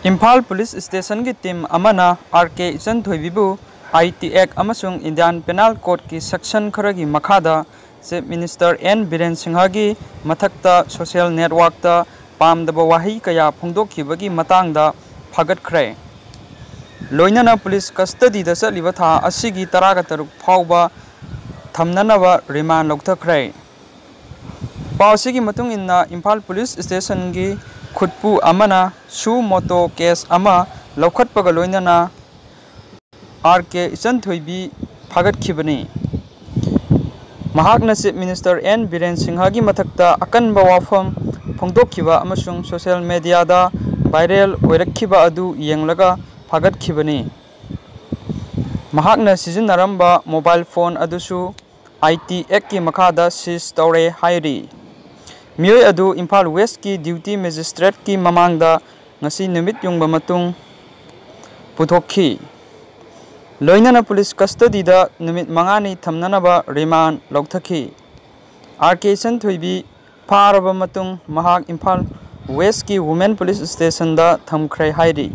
Imphal police station की team अमना RK इचंथोइबीबू आईटी एक्ट अमसुंग इंडियन पेनल कोड की सेक्शन खरगी मखादा chief minister N Biren Singh की मथक्ता सोशल नेटवर्क पामदब वाही कया फोंदोखिबगी मतांगदा फगटख्रे लोइनना पुलिस कस्टडी चलिब था असिगी 13 फाउबा थमननबा रिमांड लौथख्रे पाउसिगी मतुंग इन्ना इम्फाल पुलिस स्टेशन की खुदपू अमना सु मोटो केस अमा लौखटपगा लोइनना आरके इचंथोइबी फागटखिबनी महाकना chief minister N Biren Singh की मथक्ता अकनबा वाफम फोंदोखिबा अमसुंग सोशल मीडिया दा वायरल ओइरखिबा अदु येंगलगा फागटखिबनी महाकना सिजिनरंबा मोबाइल फोन अदुसु आईटी एक्ट की मखादा सीज तौरे हाइरी मियोय अदु इम्फाल वेस्ट की ड्यूटी मजिस्ट्रेट की ममांगदा ngasi numit yungba matung puthokhi loinana police custody da numit mangani thamnanaba remand lauthakhi RK Echanthoibi pharaba matung mahak Imphal West ki women police station da thamkhrai hairi